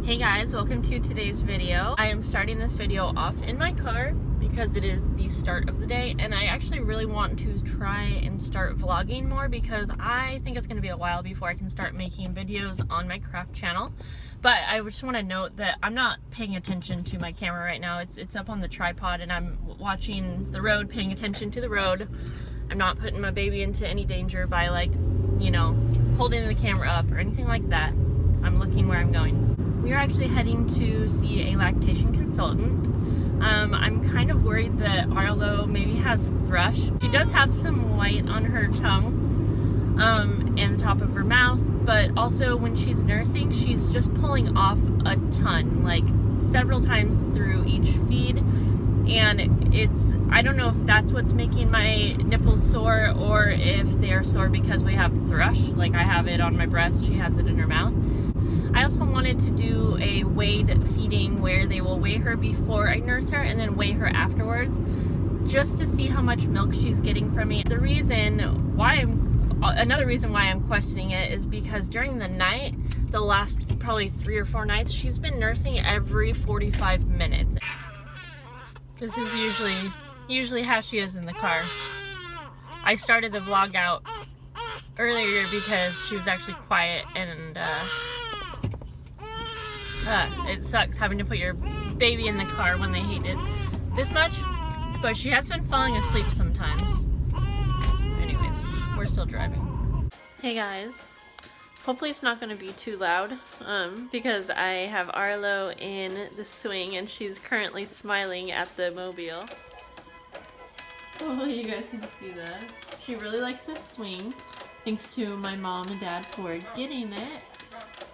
Hey guys, welcome to today's video. I am starting this video off in my car because it is the start of the day, and I actually really want to try and start vlogging more because I think it's going to be a while before I can start making videos on my craft channel. But I just want to note that I'm not paying attention to my camera right now. It's up on the tripod and I'm watching the road, paying attention to the road. I'm not putting my baby into any danger by, like, you know, holding the camera up or anything like that. I'm looking where I'm going. We are actually heading to see a lactation consultant. I'm kind of worried that Arlo maybe has thrush. She does have some white on her tongue and the top of her mouth, but also when she's nursing, she's just pulling off a ton, like several times through each feed. And I don't know if that's what's making my nipples sore or if they are sore because we have thrush. Like, I have it on my breast, she has it in her mouth. I also wanted to do a weighed feeding where they will weigh her before I nurse her and then weigh her afterwards, just to see how much milk she's getting from me. Another reason why I'm questioning it is because during the night, the last probably 3 or 4 nights, she's been nursing every 45 minutes. This is usually how she is in the car. I started the vlog out earlier because she was actually quiet, and it sucks having to put your baby in the car when they hate it this much, but she has been falling asleep sometimes. Anyways, we're still driving. Hey guys, hopefully it's not going to be too loud because I have Arlo in the swing and she's currently smiling at the mobile. Oh, you guys can see that. She really likes this swing. Thanks to my mom and dad for getting it.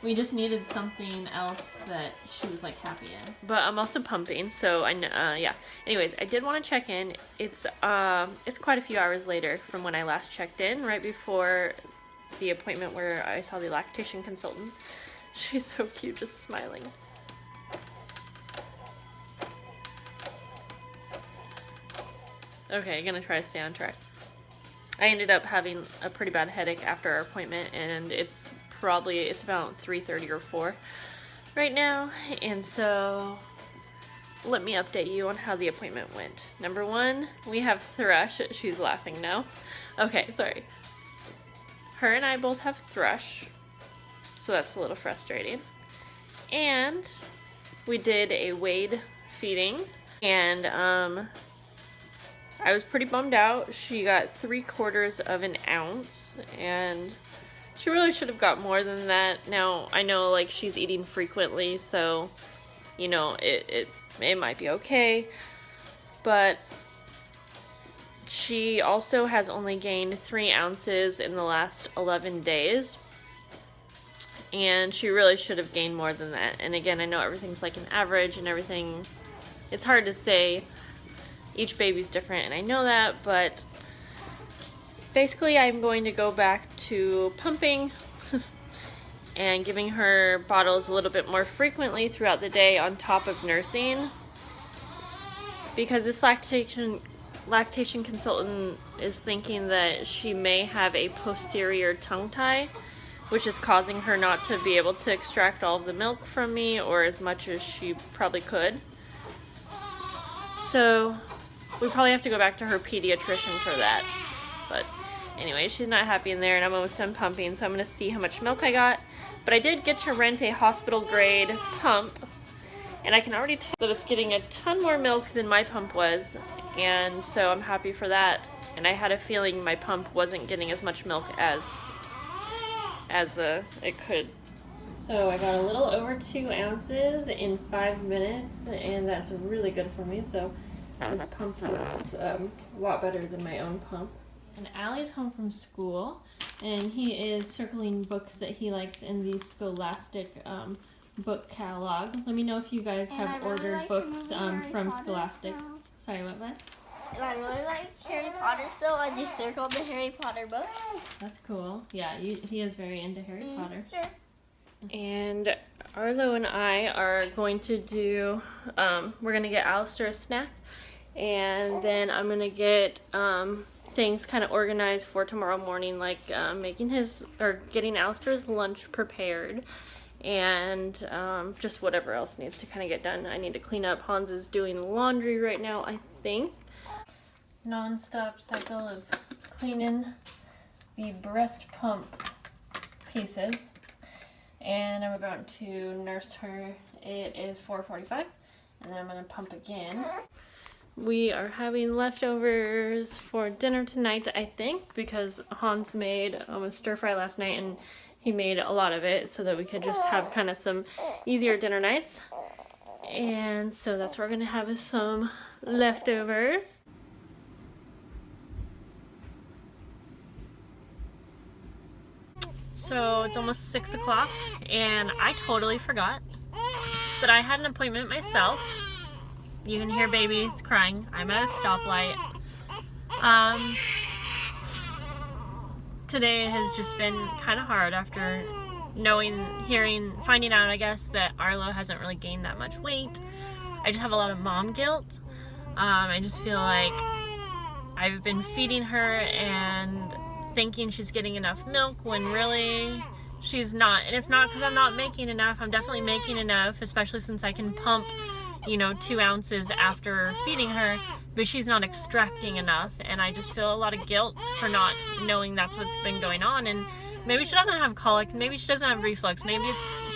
We just needed something else that she was like happy in. But I'm also pumping, so yeah. Anyways, I did want to check in. It's quite a few hours later from when I last checked in, right before the appointment where I saw the lactation consultant. She's so cute, just smiling. Okay, gonna try to stay on track. I ended up having a pretty bad headache after our appointment, and it's about 3:30 or 4 right now, and so let me update you on how the appointment went. Number 1, we have thrush. She's laughing now. Okay, sorry. Her and I both have thrush, so that's a little frustrating. And we did a weighed feeding, and I was pretty bummed out. She got 3/4 of an ounce, and she really should have got more than that. Now, I know, like, she's eating frequently, so, you know, it might be okay. But she also has only gained 3 ounces in the last 11 days. And she really should have gained more than that. And again, I know everything's like an average and everything. It's hard to say. Each baby's different, and I know that, but basically I'm going to go back to pumping and giving her bottles a little bit more frequently throughout the day on top of nursing, because this lactation consultant is thinking that she may have a posterior tongue tie, which is causing her not to be able to extract all of the milk from me, or as much as she probably could. So we probably have to go back to her pediatrician for that. But anyway, she's not happy in there, and I'm almost done pumping, so I'm going to see how much milk I got. But I did get to rent a hospital-grade pump, and I can already tell that it's getting a ton more milk than my pump was, and so I'm happy for that. And I had a feeling my pump wasn't getting as much milk as it could. So I got a little over 2 ounces in 5 minutes, and that's really good for me. So this pump works a lot better than my own pump. And Allie's home from school, and he is circling books that he likes in the Scholastic book catalog. Let me know if you guys have ordered books from Scholastic. Sorry, what? And I really like Harry Potter, so I just circled the Harry Potter books. That's cool. Yeah, he is very into Harry Potter. Sure. And Arlo and I are going to do, we're going to get Alyster a snack, and then I'm going to get things kind of organized for tomorrow morning, like getting Alyster's lunch prepared, and just whatever else needs to kind of get done. I need to clean up. Hans is doing laundry right now, I think. Non-stop cycle of cleaning the breast pump pieces, and I'm about to nurse her. It is 4:45, and then I'm going to pump again. We are having leftovers for dinner tonight, I think, because Hans made a stir fry last night, and he made a lot of it so that we could just have kind of some easier dinner nights. And so that's what we're going to have, is some leftovers. So it's almost 6 o'clock, and I totally forgot that I had an appointment myself. You can hear babies crying. I'm at a stoplight. Today has just been kind of hard after finding out, I guess, that Arlo hasn't really gained that much weight. I just have a lot of mom guilt. I just feel like I've been feeding her and thinking she's getting enough milk when really she's not. And it's not because I'm not making enough. I'm definitely making enough, especially since I can pump, 2 ounces after feeding her, but she's not extracting enough, and I just feel a lot of guilt for not knowing that's what's been going on. And maybe she doesn't have colic, maybe she doesn't have reflux, maybe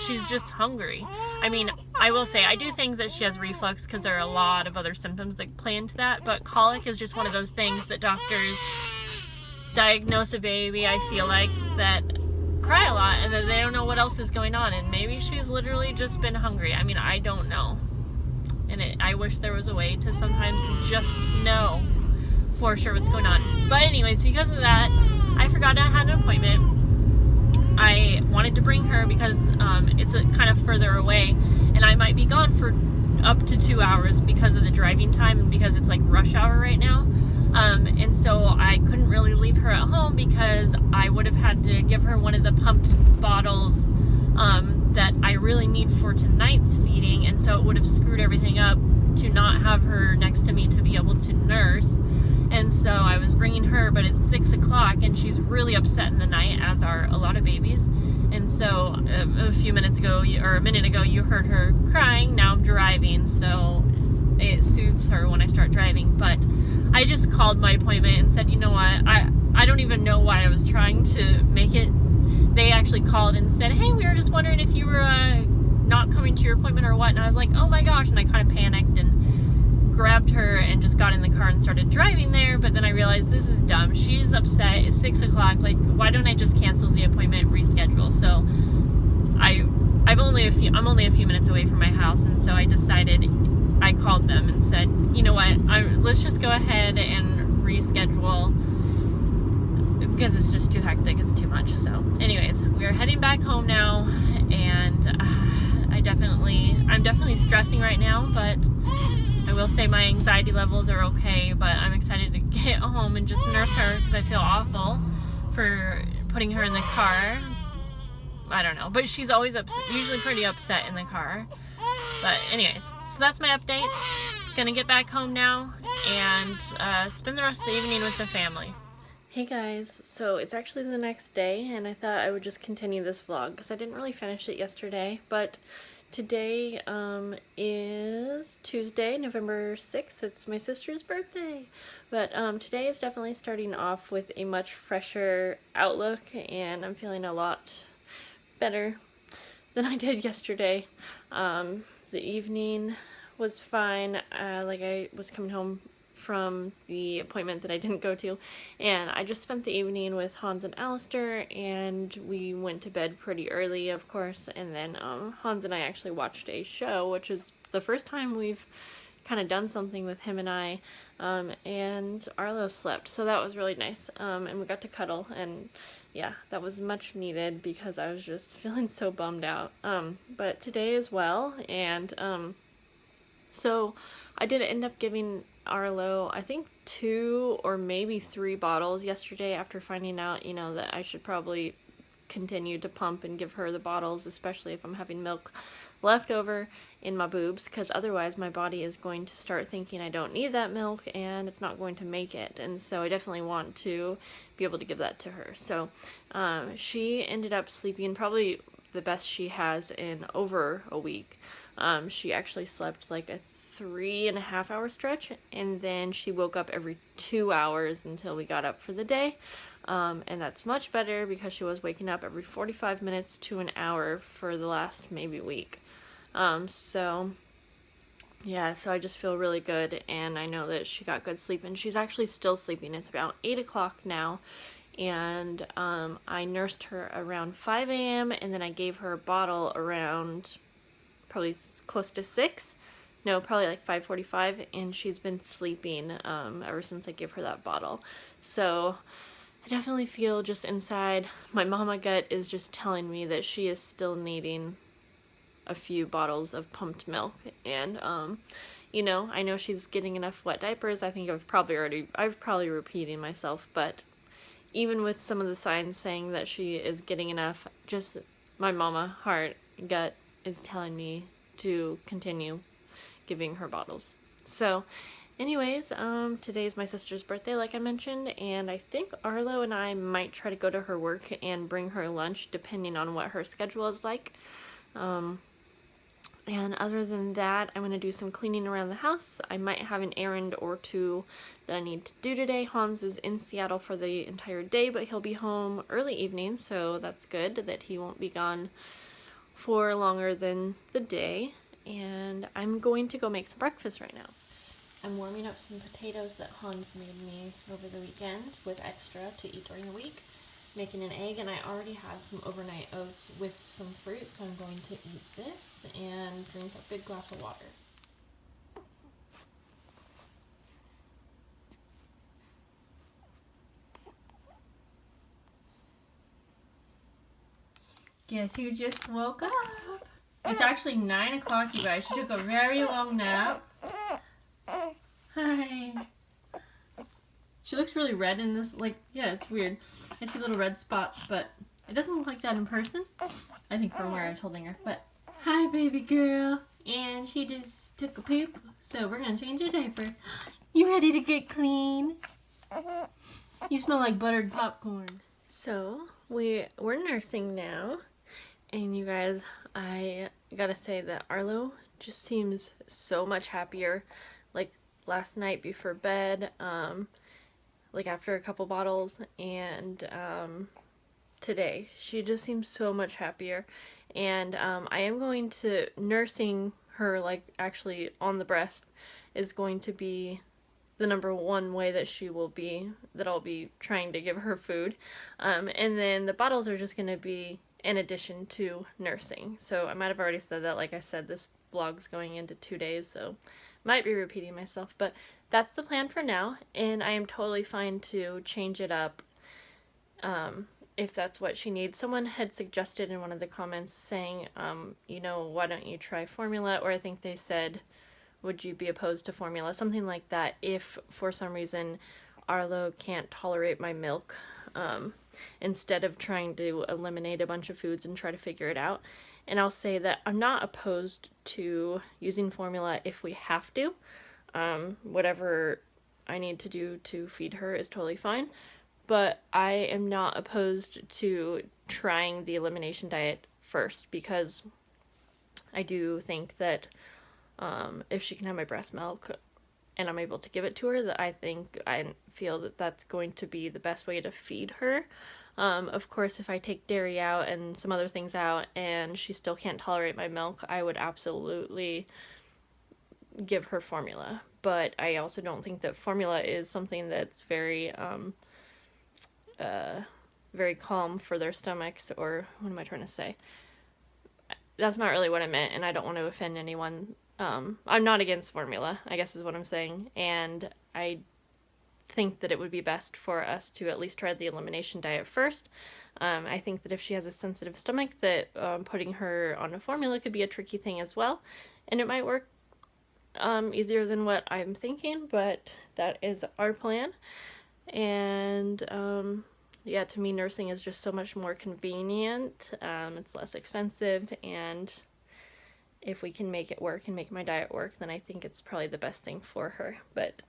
she's just hungry. I mean, I will say, I do think that she has reflux because there are a lot of other symptoms that play into that, but colic is just one of those things that doctors diagnose a baby, I feel like, that cry a lot and that they don't know what else is going on, and maybe she's literally just been hungry. I mean, I don't know. And I wish there was a way to sometimes just know for sure what's going on. But anyways, because of that, I forgot I had an appointment. I wanted to bring her because it's kind of further away, and I might be gone for up to 2 hours because of the driving time and because it's like rush hour right now. And so I couldn't really leave her at home because I would have had to give her one of the pumped bottles that I really need for tonight's feeding, and so it would have screwed everything up to not have her next to me to be able to nurse. And so I was bringing her, but it's 6 o'clock and she's really upset in the night, as are a lot of babies. And so a minute ago you heard her crying. Now I'm driving, so it soothes her when I start driving. But I just called my appointment and said, you know what, I don't even know why I was trying to make it. They actually called and said, hey, we were just wondering if you were not coming to your appointment or what. And I was like, oh my gosh, and I kind of panicked and grabbed her and just got in the car and started driving there. But then I realized this is dumb. She's upset. It's 6 o'clock. Like, why don't I just cancel the appointment and reschedule? So I'm only a few minutes away from my house, and so I decided, I called them and said, you know what, let's just go ahead and reschedule, because it's just too hectic, it's too much. So anyways, we're heading back home now, and I'm definitely stressing right now, but I will say my anxiety levels are okay. But I'm excited to get home and just nurse her because I feel awful for putting her in the car. I don't know, but she's always usually pretty upset in the car. But anyways, so that's my update. Gonna get back home now and spend the rest of the evening with the family. Hey guys, so it's actually the next day, and I thought I would just continue this vlog because I didn't really finish it yesterday. But today is Tuesday, November 6th. It's my sister's birthday. But today is definitely starting off with a much fresher outlook, and I'm feeling a lot better than I did yesterday. The evening was fine. Like, I was coming home from the appointment that I didn't go to, and I just spent the evening with Hans and Alyster, and we went to bed pretty early, of course. And then Hans and I actually watched a show, which is the first time we've kind of done something with him and I, and Arlo slept, so that was really nice. And we got to cuddle, and yeah, that was much needed because I was just feeling so bummed out. But today as well, and so I did end up giving Arlo, I think 2 or maybe 3 bottles yesterday after finding out, you know, that I should probably continue to pump and give her the bottles, especially if I'm having milk left over in my boobs, because otherwise my body is going to start thinking I don't need that milk and it's not going to make it. And so I definitely want to be able to give that to her. So she ended up sleeping probably the best she has in over a week. She actually slept like a 3.5 hour stretch, and then she woke up every 2 hours until we got up for the day. And that's much better because she was waking up every 45 minutes to an hour for the last maybe week. So yeah, so I just feel really good, and I know that she got good sleep, and she's actually still sleeping. It's about 8 o'clock now, and I nursed her around 5 a.m. and then I gave her a bottle around probably close to 6. No, probably like 5:45, and she's been sleeping ever since I gave her that bottle. So I definitely feel just inside, my mama gut is just telling me that she is still needing a few bottles of pumped milk. And you know, I know she's getting enough wet diapers. I think I've probably repeating myself, but even with some of the signs saying that she is getting enough, just my mama heart gut is telling me to continue giving her bottles. So anyways, today's my sister's birthday, like I mentioned, and I think Arlo and I might try to go to her work and bring her lunch depending on what her schedule is like. And other than that, I'm going to do some cleaning around the house. I might have an errand or two that I need to do today. Hans is in Seattle for the entire day, but he'll be home early evening, so that's good that he won't be gone for longer than the day. And I'm going to go make some breakfast right now. I'm warming up some potatoes that Hans made me over the weekend with extra to eat during the week. Making an egg, and I already had some overnight oats with some fruit, so I'm going to eat this and drink a big glass of water. Guess who just woke up? It's actually 9 o'clock, you guys. She took a very long nap. Hi. She looks really red in this, like, yeah, it's weird. I see little red spots, but it doesn't look like that in person. I think from where I was holding her. But, hi, baby girl. And she just took a poop, so we're going to change her diaper. You ready to get clean? You smell like buttered popcorn. So, we're nursing now. And you guys, I gotta say that Arlo just seems so much happier. Like, last night before bed, like after a couple bottles, and today she just seems so much happier. And I am going to, nursing her like actually on the breast is going to be the number one way that I'll be trying to give her food, and then the bottles are just going to be in addition to nursing. So I might have already said that. Like I said, this vlog's going into 2 days, so might be repeating myself, but that's the plan for now, and I am totally fine to change it up if that's what she needs. Someone had suggested in one of the comments saying, you know, why don't you try formula, or I think they said, would you be opposed to formula, something like that, if for some reason Arlo can't tolerate my milk, instead of trying to eliminate a bunch of foods and try to figure it out. And I'll say that I'm not opposed to using formula if we have to. Whatever I need to do to feed her is totally fine, but I am not opposed to trying the elimination diet first, because I do think that if she can have my breast milk and I'm able to give it to her, that I feel that that's going to be the best way to feed her. Of course, if I take dairy out and some other things out and she still can't tolerate my milk, I would absolutely give her formula. But I also don't think that formula is something that's very very calm for their stomachs, or what am I trying to say? That's not really what I meant, and I don't want to offend anyone. I'm not against formula, I guess is what I'm saying, and I think that it would be best for us to at least try the elimination diet first. I think that if she has a sensitive stomach, that putting her on a formula could be a tricky thing as well, and it might work easier than what I'm thinking, but that is our plan. And yeah, to me, nursing is just so much more convenient. It's less expensive, and if we can make it work and make my diet work, then I think it's probably the best thing for her. But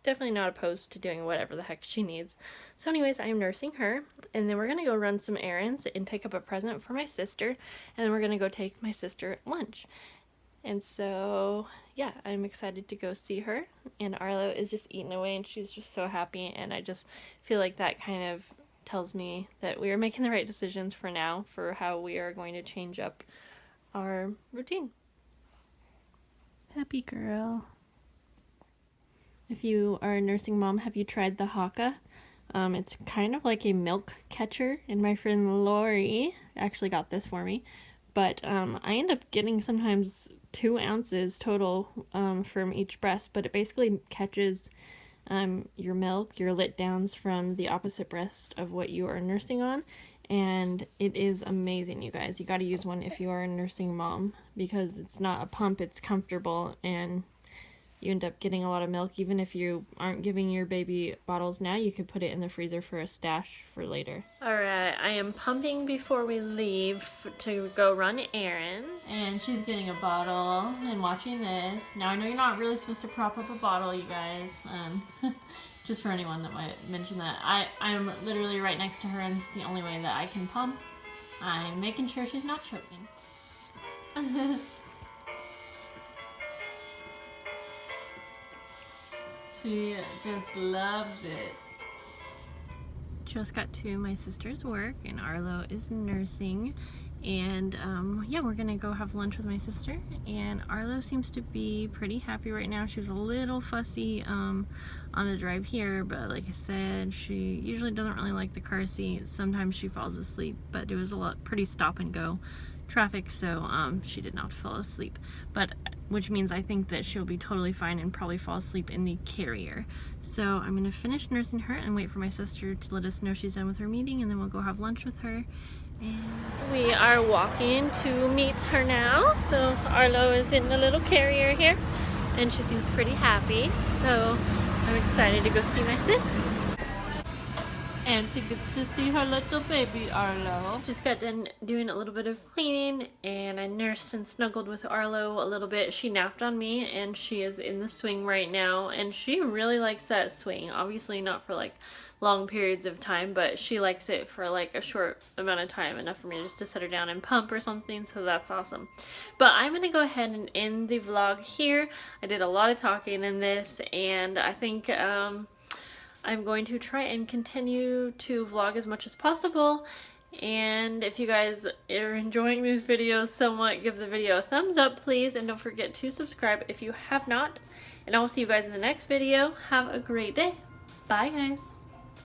definitely not opposed to doing whatever the heck she needs. So anyways, I am nursing her, and then we're gonna go run some errands and pick up a present for my sister, and then we're gonna go take my sister lunch. And so yeah, I'm excited to go see her, and Arlo is just eating away and she's just so happy, and I just feel like that kind of tells me that we are making the right decisions for now for how we are going to change up our routine. Happy girl. If you are a nursing mom, have you tried the Haka? It's kind of like a milk catcher, and my friend Lori actually got this for me. But I end up getting sometimes 2 ounces total from each breast, but it basically catches your milk, your lit downs from the opposite breast of what you are nursing on. And it is amazing, you guys. You got to use one if you are a nursing mom, because it's not a pump, it's comfortable, and you end up getting a lot of milk. Even if you aren't giving your baby bottles now, you could put it in the freezer for a stash for later. Alright, I am pumping before we leave to go run errands. And she's getting a bottle and watching this. Now I know you're not really supposed to prop up a bottle, you guys. Just for anyone that might mention that. I'm literally right next to her, and it's the only way that I can pump. I'm making sure she's not choking. She just loves it. Just got to my sister's work, and Arlo is nursing, and yeah, we're gonna go have lunch with my sister, and Arlo seems to be pretty happy right now. She was a little fussy on the drive here, but like I said, she usually doesn't really like the car seat. Sometimes she falls asleep, but it was pretty stop and go traffic, so she did not fall asleep, but which means I think that she'll be totally fine and probably fall asleep in the carrier. So I'm gonna finish nursing her and wait for my sister to let us know she's done with her meeting, and then we'll go have lunch with her. And we are walking to meet her now. So Arlo is in the little carrier here, and she seems pretty happy, so I'm excited to go see my sis. Auntie gets to see her little baby Arlo. Just got done doing a little bit of cleaning, and I nursed and snuggled with Arlo a little bit. She napped on me, and she is in the swing right now, and she really likes that swing. Obviously not for like long periods of time, but she likes it for like a short amount of time, enough for me just to set her down and pump or something, so that's awesome. But I'm gonna go ahead and end the vlog here. I did a lot of talking in this, and I think I'm going to try and continue to vlog as much as possible. And if you guys are enjoying these videos somewhat, give the video a thumbs up, please. And don't forget to subscribe if you have not. And I will see you guys in the next video. Have a great day. Bye, guys.